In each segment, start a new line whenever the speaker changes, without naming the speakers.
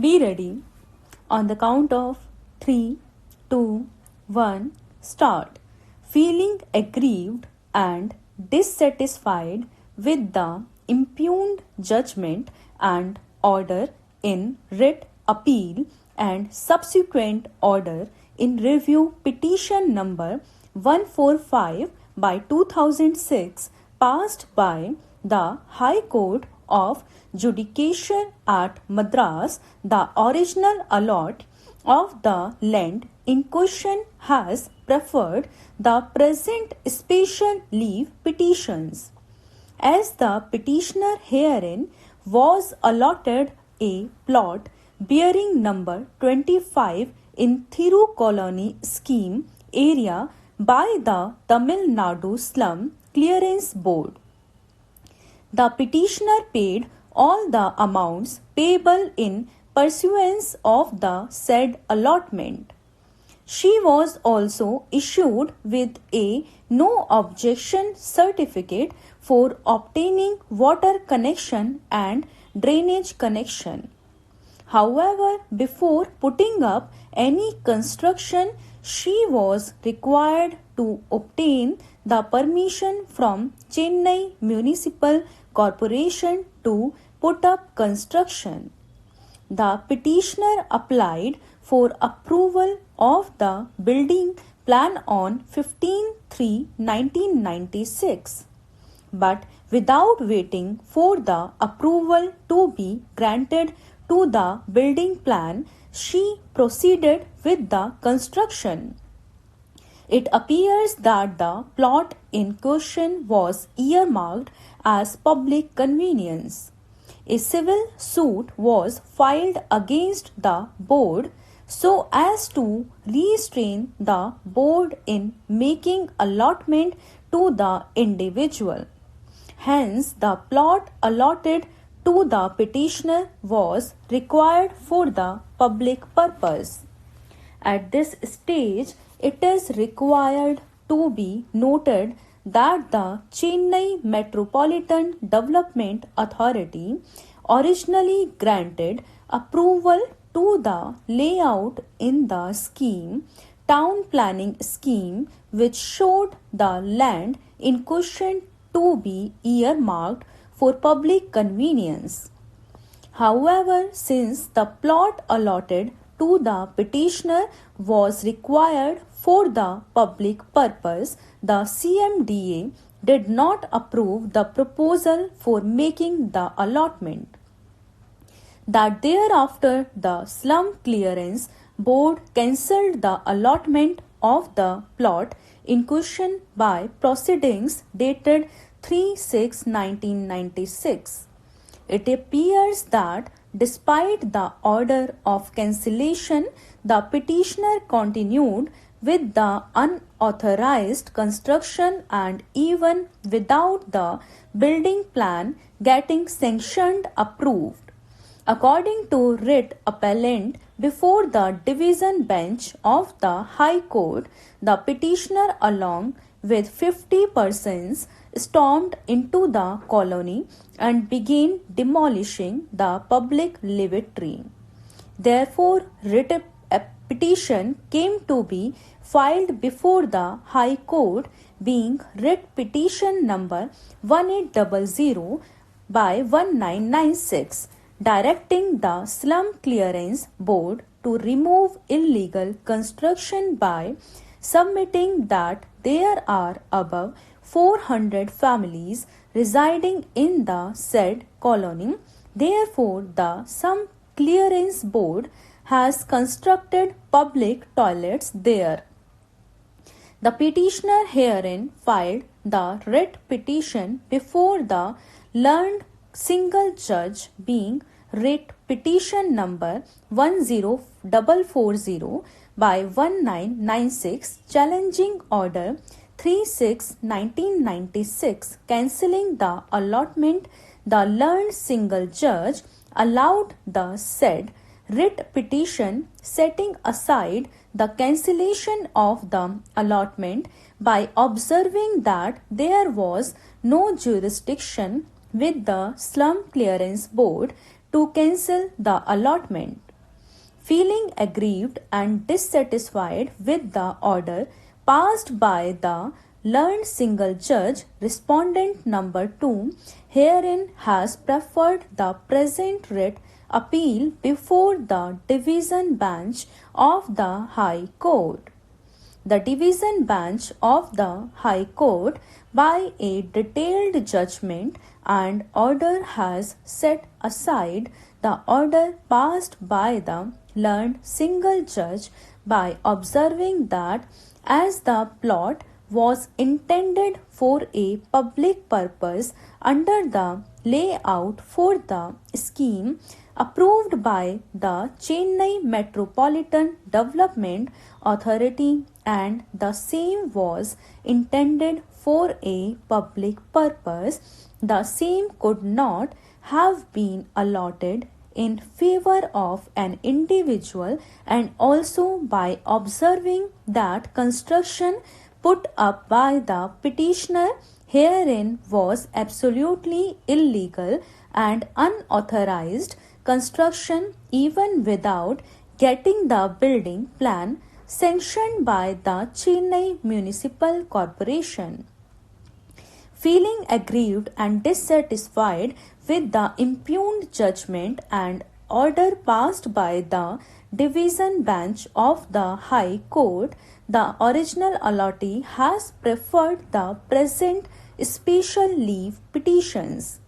Be ready. On the count of 3, 2, 1, start. Feeling aggrieved and dissatisfied with the impugned judgment and order in writ appeal and subsequent order in review petition number 145 by 2006 passed by the High Court of Judicature at Madras, the original allot of the land in question has preferred the present special leave petitions. As the petitioner herein was allotted a plot bearing number 25 in Thiru Colony scheme area by the Tamil Nadu Slum Clearance Board. The petitioner paid all the amounts payable in pursuance of the said allotment. She was also issued with a no objection certificate for obtaining water connection and drainage connection. However, before putting up any construction, she was required to obtain the permission from Chennai Municipal Corporation to put up construction. The petitioner applied for approval of the building plan on 15/3/1996, but without waiting for the approval to be granted to the building plan, she proceeded with the construction. It appears that the plot in question was earmarked as public convenience. A civil suit was filed against the board so as to restrain the board in making allotment to the individual. Hence, the plot allotted to the petitioner was required for the public purpose. At this stage, it is required to be noted that the Chennai Metropolitan Development Authority originally granted approval to the layout in the scheme, town planning scheme, which showed the land in question to be earmarked for public convenience. However, since the plot allotted to the petitioner was required for the public purpose, the CMDA did not approve the proposal for making the allotment. That thereafter the Slum Clearance Board cancelled the allotment of the plot in question by proceedings dated 3/6/1996. It appears that despite the order of cancellation, the petitioner continued with the unauthorized construction and even without the building plan getting sanctioned approved. According to writ appellant before the division bench of the High Court, the petitioner along with 50 persons stormed into the colony and began demolishing the public lavatory. Therefore, writ petition came to be filed before the High Court, being writ petition number 1800 by 1996, directing the Slum Clearance Board to remove illegal construction by submitting that there are above 400 families residing in the said colony. Therefore, the Slum Clearance Board has constructed public toilets there. The petitioner herein filed the writ petition before the learned single judge, being writ petition number 10440 by 1996, challenging order 3/6/1996 cancelling the allotment. The learned single judge allowed the said writ petition, setting aside the cancellation of the allotment by observing that there was no jurisdiction with the Slum Clearance Board to cancel the allotment. Feeling aggrieved and dissatisfied with the order passed by the learned single judge, respondent number 2 herein has preferred the present writ appeal before the division bench of the High Court. The division bench of the High Court, by a detailed judgment and order, has set aside the order passed by the learned single judge by observing that as the plot was intended for a public purpose under the layout for the scheme approved by the Chennai Metropolitan Development Authority, and the same was intended for a public purpose, the same could not have been allotted in favor of an individual, and also by observing that construction put up by the petitioner herein was absolutely illegal and unauthorized construction, even without getting the building plan sanctioned by the Chennai Municipal Corporation. Feeling aggrieved and dissatisfied with the impugned judgment and order passed by the division bench of the High Court, the original allottee has preferred the present special leave petitions.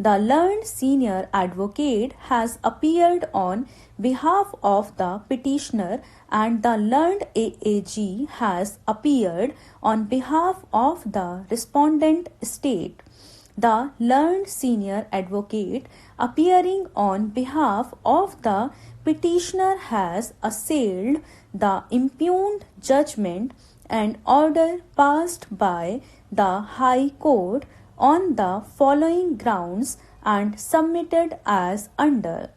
The learned senior advocate has appeared on behalf of the petitioner, and the learned AAG has appeared on behalf of the respondent state. The learned senior advocate appearing on behalf of the petitioner has assailed the impugned judgment and order passed by the High Court on the following grounds and submitted as under.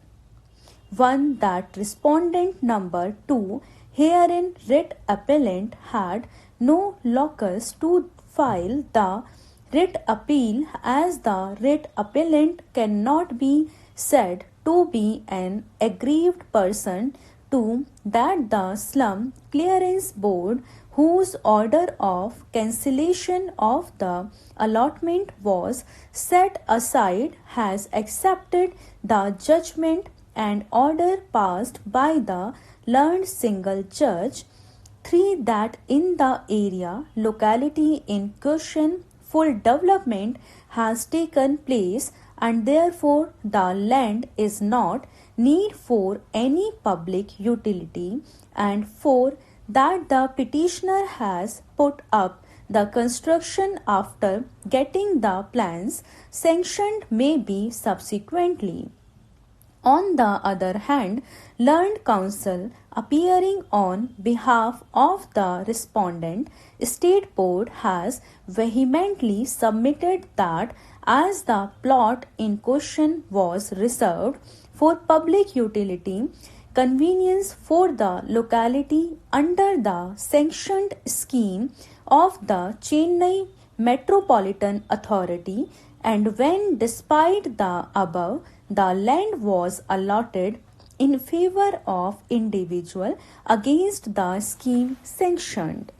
1. That respondent number 2 herein writ appellant had no locus to file the writ appeal, as the writ appellant cannot be said to be an aggrieved person, 2. That the Slum Clearance Board, whose order of cancellation of the allotment was set aside, has accepted the judgment and order passed by the learned single judge. 3. That in the area locality in question full development has taken place, and therefore the land is not need for any public utility. And 4. That the petitioner has put up the construction after getting the plans sanctioned may be subsequently. On the other hand, learned counsel appearing on behalf of the respondent state board has vehemently submitted that as the plot in question was reserved for public utility convenience for the locality under the sanctioned scheme of the Chennai Metropolitan Authority, and when despite the above the land was allotted in favor of individual against the scheme sanctioned.